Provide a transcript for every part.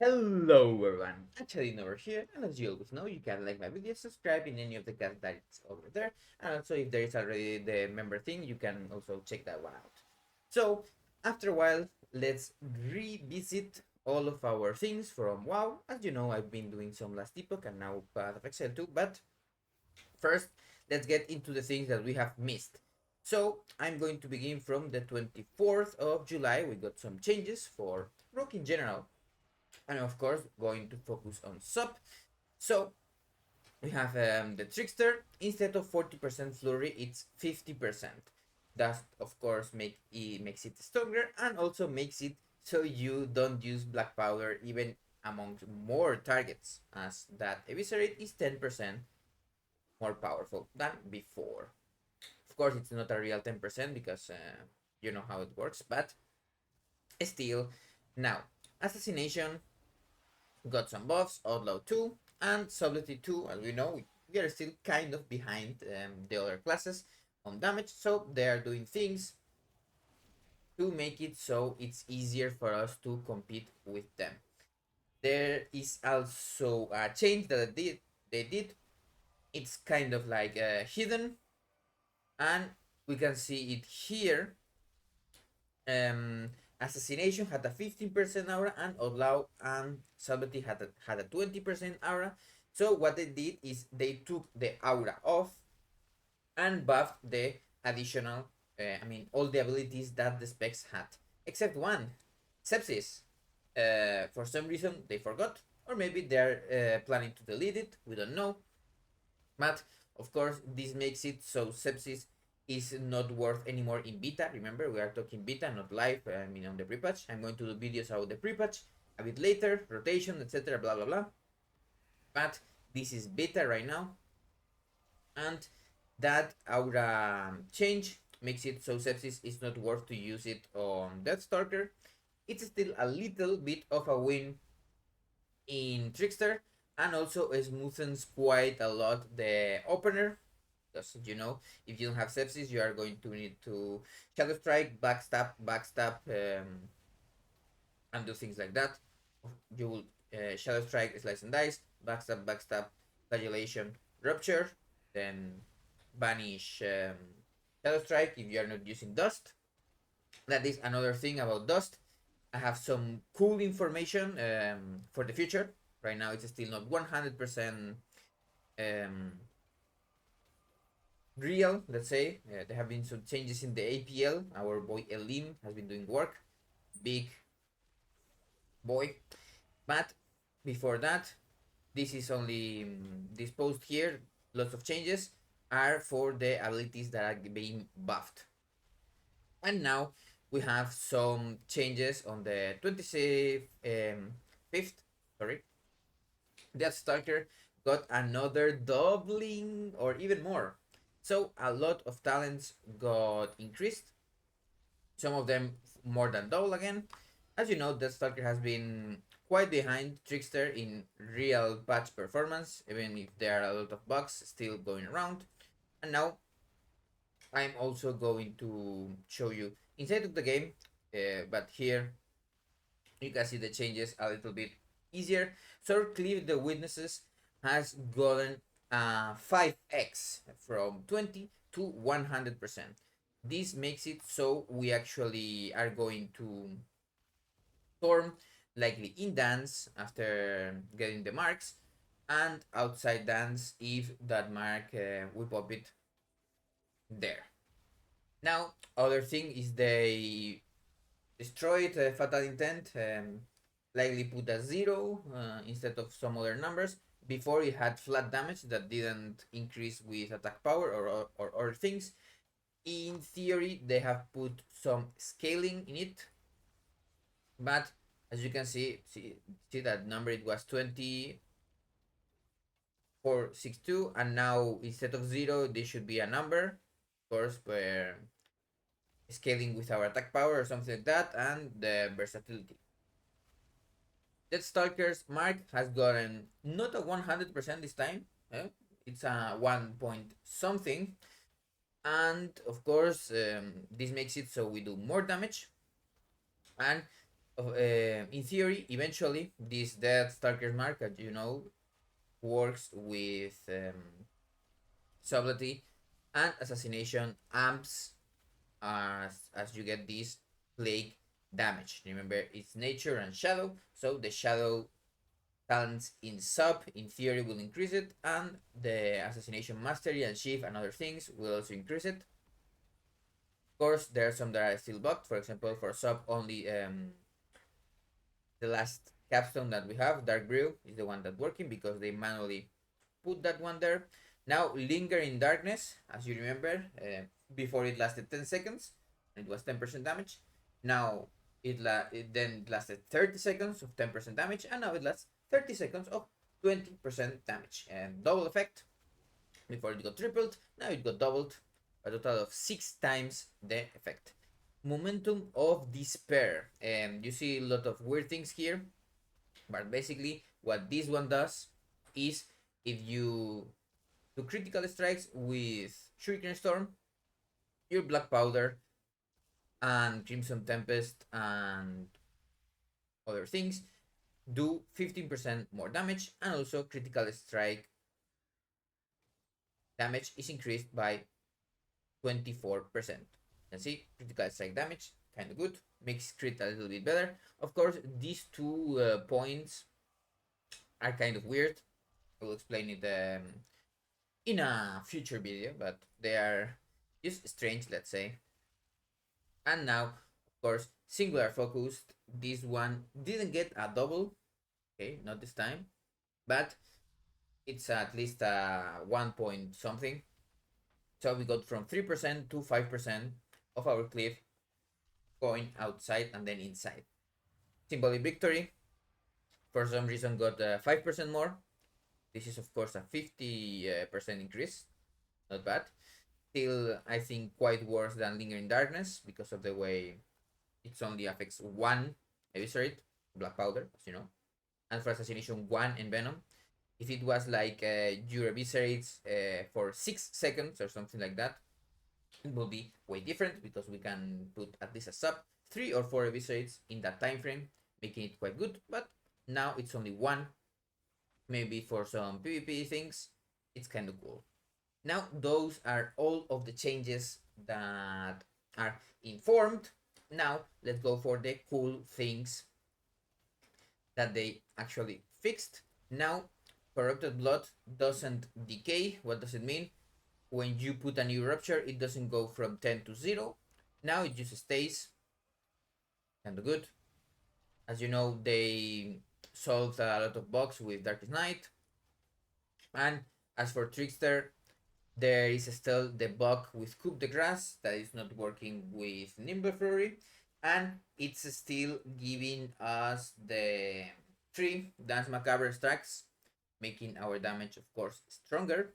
Hello everyone, Hachadino over here, and as you always know, you can like my video, subscribe in any of the cats that's over there, and also if there is already the member thing, you can also check that one out. So, after a while, let's revisit all of our things from WoW. As you know, I've been doing some last epoch and now Path of Excel too, but first, let's get into the things that we have missed. So, I'm going to begin from the 24th of July. We got some changes for Rook in general, and of course going to focus on sub. So we have the trickster. Instead of 40% flurry, it's 50%. That of course makes it stronger, and also makes it so you don't use black powder even among more targets, as that eviscerate is 10% more powerful than before. Of course, it's not a real 10% because you know how it works, but still. Now, assassination got some buffs, Outlaw 2 and Subtlety 2. As we know, we are still kind of behind the other classes on damage, so they are doing things to make it so it's easier for us to compete with them. There is also a change that they did. It's kind of like hidden, and we can see it here. um Assassination had a 15% aura, and Outlaw and Salvati had a 20% aura. So what they did is they took the aura off and buffed the additional, all the abilities that the specs had, except one, Sepsis. For some reason they forgot, or maybe they're planning to delete it. We don't know. But of course, this makes it so Sepsis is not worth anymore in beta. Remember, we are talking beta, not live. On the pre-patch. I'm going to do videos about the pre-patch a bit later, rotation, etc. Blah blah blah. But this is beta right now, and that aura change makes it so Sepsis is not worth to use it on Deathstalker. It's still a little bit of a win in Trickster, and also smoothens quite a lot the opener. Because if you don't have Sepsis, you are going to need to Shadow Strike, backstab, and do things like that. You will Shadow Strike, Slice and Dice, backstab, flagellation, rupture, then banish Shadow Strike if you are not using Dust. That is another thing about Dust. I have some cool information for the future. Right now, it's still not 100% um, real, let's say. There have been some changes in the APL. Our boy Elim has been doing work. Big boy. But before that, this is only this post here. Lots of changes are for the abilities that are being buffed. And now we have some changes on the 25th. Sorry, Deathstalker got another doubling or even more. So a lot of talents got increased. Some of them more than double again. As you know, Deathstalker has been quite behind Trickster in real patch performance, even if there are a lot of bugs still going around. And now I'm also going to show you inside of the game, but here you can see the changes a little bit easier. So clear the witnesses has gotten 5x from 20 to 100%. This makes it so we actually are going to storm likely in dance after getting the marks, and outside dance if that mark we pop it there. Now other thing is they destroyed fatal intent, likely put a 0 instead of some other numbers. Before it had flat damage that didn't increase with attack power or other things. In theory, they have put some scaling in it, but as you can see that number, it was 2462, and now instead of 0, this should be a number, of course, where scaling with our attack power or something like that, and the versatility. Deathstalker's mark has gotten not a 100% this time. It's a 1 point something. And of course, this makes it so we do more damage. And In theory, eventually, this deathstalker mark, as you know, works with subtlety and assassination amps as you get this plague damage. Remember, it's nature and shadow, so the shadow talents in sub in theory will increase it, and the assassination mastery and shift and other things will also increase it. Of course, there are some that are still bugged. For example, for sub only the last capstone that we have, Dark Brew, is the one that's working because they manually put that one there. Now, Linger in Darkness, as you remember, before it lasted 10 seconds, it was 10% damage. Now, it then lasted 30 seconds of 10% damage, and now it lasts 30 seconds of 20% damage. And double effect, before it got tripled, now it got doubled, a total of 6 times the effect. Momentum of Despair. You see a lot of weird things here, but basically what this one does is if you do critical strikes with Shuriken Storm, your Black Powder and Crimson Tempest and other things do 15% more damage, and also critical strike damage is increased by 24%. You can see critical strike damage, kind of good, makes crit a little bit better. Of course, these 2 points are kind of weird. I will explain it in a future video, but they are just strange, let's say. And now, of course, singular focused. This one didn't get a double, okay, not this time, but it's at least a 1 point something. So we got from 3% to 5% of our cliff going outside and then inside. Symbolic Victory, for some reason, got 5% more. This is, of course, a 50% increase. Not bad. Still, I think, quite worse than Lingering Darkness because of the way it only affects 1 Eviscerate, Black Powder, as you know. And for Assassination 1 and Venom, if it was like your Eviscerates for 6 seconds or something like that, it will be way different because we can put at least a sub 3 or 4 Eviscerates in that time frame, making it quite good. But now it's only 1. Maybe for some PvP things, it's kind of cool. Now, those are all of the changes that are informed. Now, let's go for the cool things that they actually fixed. Now, corrupted blood doesn't decay. What does it mean? When you put a new rupture, it doesn't go from 10 to 0. Now it just stays. Kind of good. As you know, they solved a lot of bugs with Darkest Night. And as for Trickster, there is still the bug with Coup de Grace that is not working with Nimble Fury, and it's still giving us the 3 Dance Macabre stacks, making our damage, of course, stronger.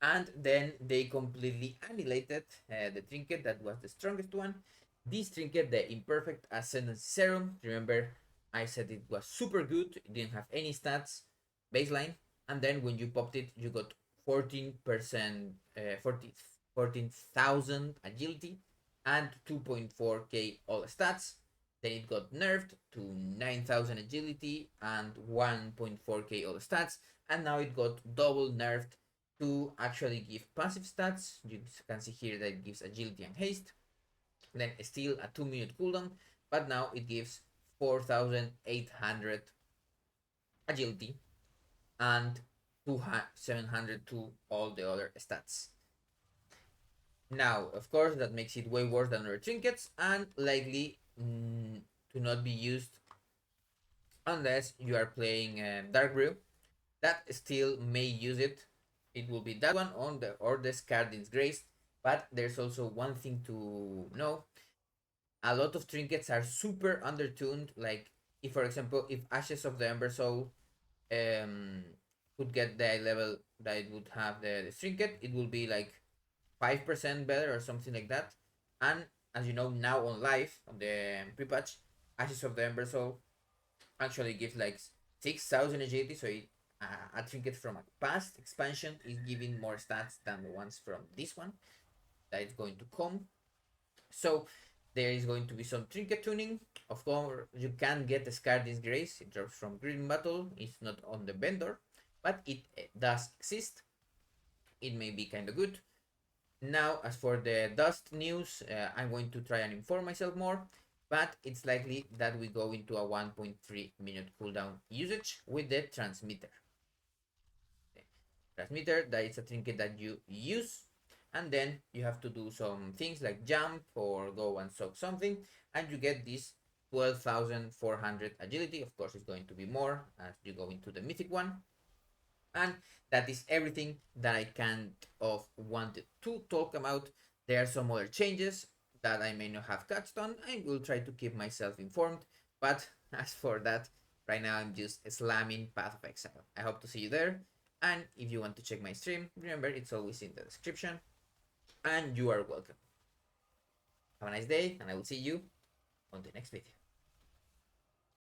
And then they completely annihilated the trinket that was the strongest one. This trinket, the Imperfect Ascendancy Serum, remember I said it was super good, it didn't have any stats baseline, and then when you popped it, you got 14%, 14,000 agility and 2.4k all stats. Then it got nerfed to 9,000 agility and 1.4k all stats, and now it got double nerfed to actually give passive stats. You can see here that it gives agility and haste, then still a 2-minute cooldown, but now it gives 4,800 agility and 700 to all the other stats. Now, of course, that makes it way worse than other trinkets and likely to not be used unless you are playing Dark Brew. That still may use it. It will be that one on the or the Scardin's Grace. But there's also one thing to know. A lot of trinkets are super undertuned. Like, if for example, if Ashes of the Ember Soul could get the level that it would have the trinket, it will be like 5% better or something like that. And as you know, now on live, on the pre-patch, Ashes of the Ember Soul actually gives like 6,000 agility, so a trinket from a past expansion is giving more stats than the ones from this one that is going to come. So There is going to be some trinket tuning. Of course, you can get the Scar Disgrace. It drops from Green Battle. It's not on the vendor, but it does exist. It may be kind of good. Now, as for the dust news, I'm going to try and inform myself more, but it's likely that we go into a 1.3-minute cooldown usage with the transmitter. Okay. Transmitter, that is a trinket that you use, and then you have to do some things like jump or go and soak something, and you get this 12,400 agility. Of course, it's going to be more as you go into the mythic one. And that is everything that I kind of wanted to talk about. There are some other changes that I may not have touched on. I will try to keep myself informed, but as for that, right now I'm just slamming Path of Exile. I hope to see you there, and if you want to check my stream, remember it's always in the description, and you are welcome. Have a nice day, and I will see you on the next video.